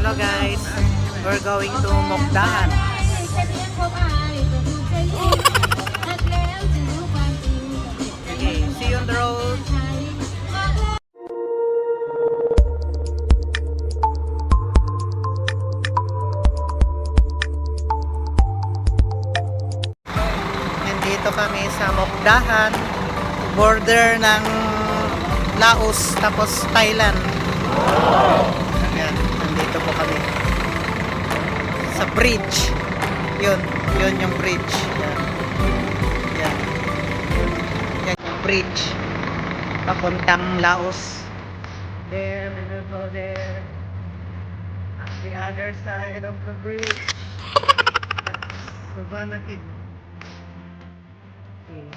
Hello guys, we're going to Mukdahan. Okay, see you on the road. Nandito kami sa Mukdahan, border ng Laos tapos Thailand. Ayan, nandito po kami sa bridge. Yun yung bridge. Yan. Yan. Yan yung bridge papuntang Laos. There, we will go there. At the other side of the bridge. Sabanakid. Okay.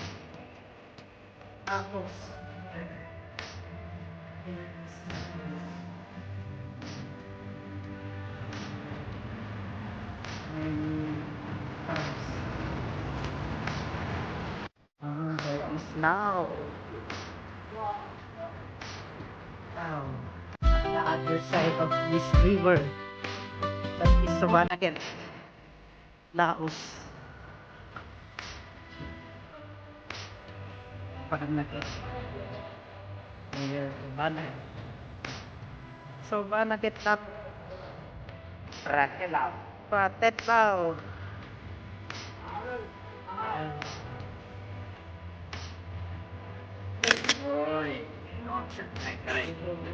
Tapos there is now the other side of this river, that is Sabanakid, Laos. Sabanakid. Here, Sabanakid. Sabanakid tap. Rakelau. Patet bao.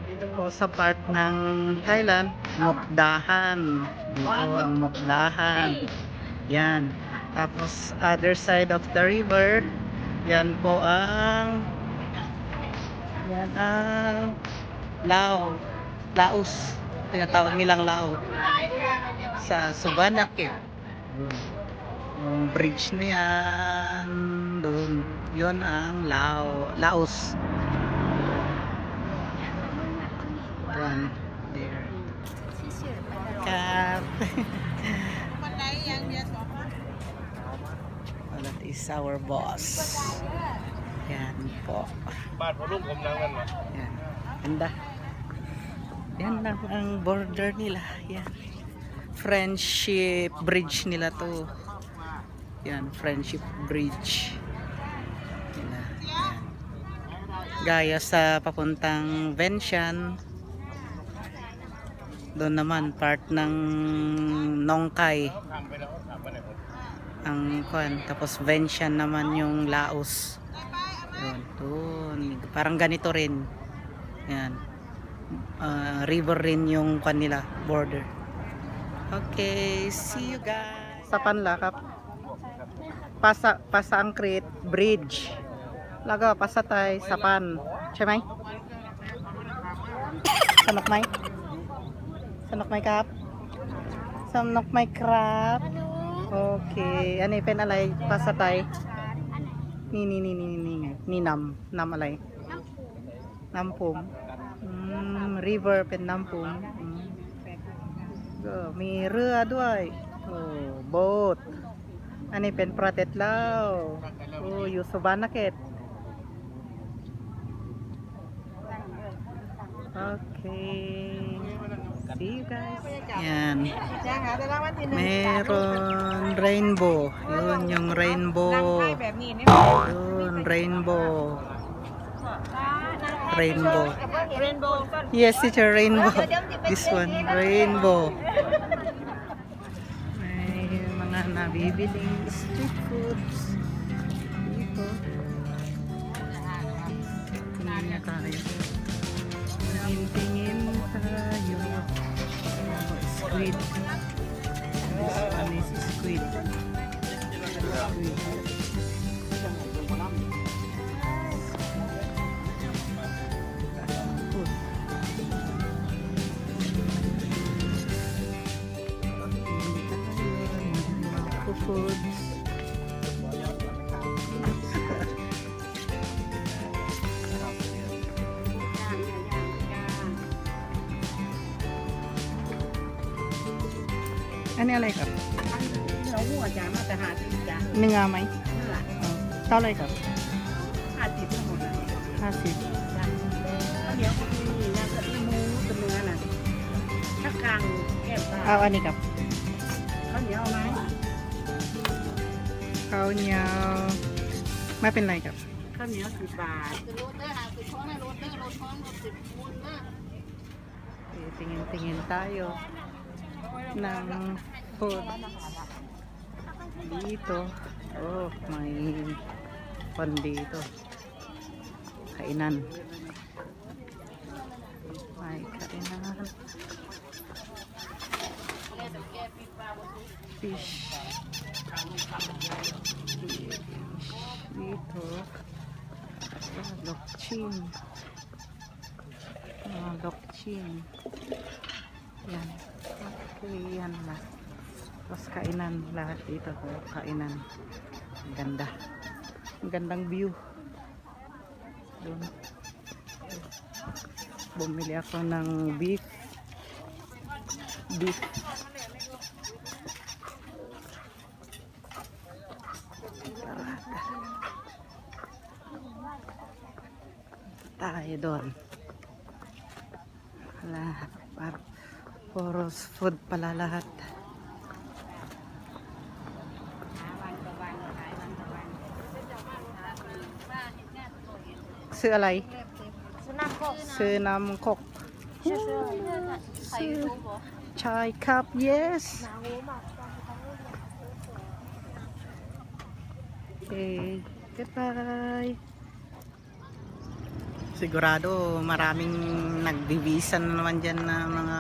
Dito po sa part ng Thailand, Mukdahan. Dito ang Mukdahan. Yan. Tapos other side of the river, yan po ang Laos. Tinatawag nilang Laos. Sa Sabanakid. Yung bridge na yan doon. Yun ang Laos. One there. Cut. Well, that is our boss. Yan po. Yan. Ganda. Yan lang ang border nila. Yan. Friendship Bridge nila to. Yan, Friendship Bridge. Yan. Gaya sa papuntang Vientiane. Doon naman part ng Nong Khai. Ang kuan, tapos Vientiane naman yung Laos. Doon. Parang ganito rin. Yan. River rin yung kuan nila, border. Okay, see you guys. Sa Panlakap. Pasa Angkrit Bridge. Laga pasatay Sapan. Chemay? Sanok may? Sanok may kap? Sanok may crab? Okay. Ano yung penalay? Pasatay? Ni nam alay. Nampum. River pen Nampum. May รือด้วยboat.อันนี้เป็นประเทศลาวอยู่Sabanakid. Okay. See you guys. Yan. Meron rainbow. Yun yung rainbow. Yun, rainbow. Rainbow. Yes, it's a rainbow. This one, rainbow. May mga nabibiling street foods. Dito. Tingin na tayo. Tingin tayo. Squid. This one is squid. Foods. Ano alay ka? Ini nga may? Talay ka? 50 ทั้งหมดเลย 50. เดี๋ยวมีนะก็อีมูตัวเนื้อน่ะ ถ้ากลางแก้วตา เอาอันนี้ครับ ข้าวเหนียวเอาไหม ข้าวเหนียวไม่เป็นไรครับ ข้าวเหนียว10 บาท Tingin-tingin tayo ng food dito. Oh, may pan dito. Kainan. May kainan. Fish. Dito. Lokchin. Lokchin. Yan. Okay, yan lahat. Tapos kainan lahat dito. Kainan. Ang ganda. Ang gandang view. Doon. Bumili ako ng beef. Beef. Tayo doon. Lahat. Poros food pala lahat. Sư alay? Sư Nam Kok. Chai cup, yes. Okay, goodbye. Sigurado maraming nagbibisan na naman dyan na mga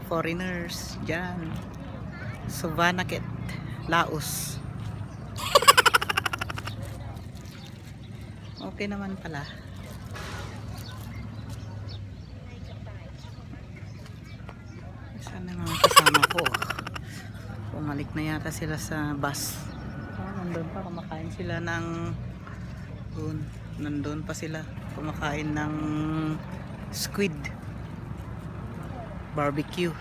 foreigners dyan. Suvanakit, Laos. Okay naman pala. Saan na mga kasama ko? Pumalik na yata sila sa bus. Nandun pa, kumakain sila ng nandun pa sila kumakain ng squid barbecue.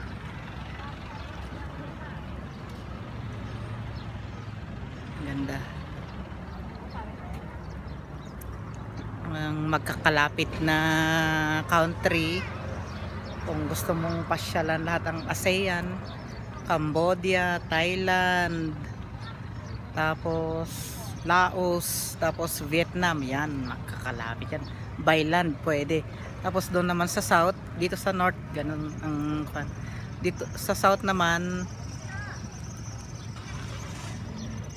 Ganda. Ang magkakalapit na country kung gusto mong pasyalan lahat ang ASEAN, Cambodia, Thailand, tapos Laos, tapos Vietnam, yan, makakalapit yan. By land, pwede. Tapos doon naman sa south, dito sa north, ganun ang dito sa south naman,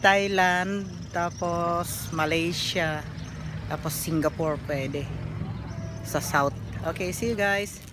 Thailand, tapos Malaysia, tapos Singapore, pwede. Sa south. Okay, see you guys.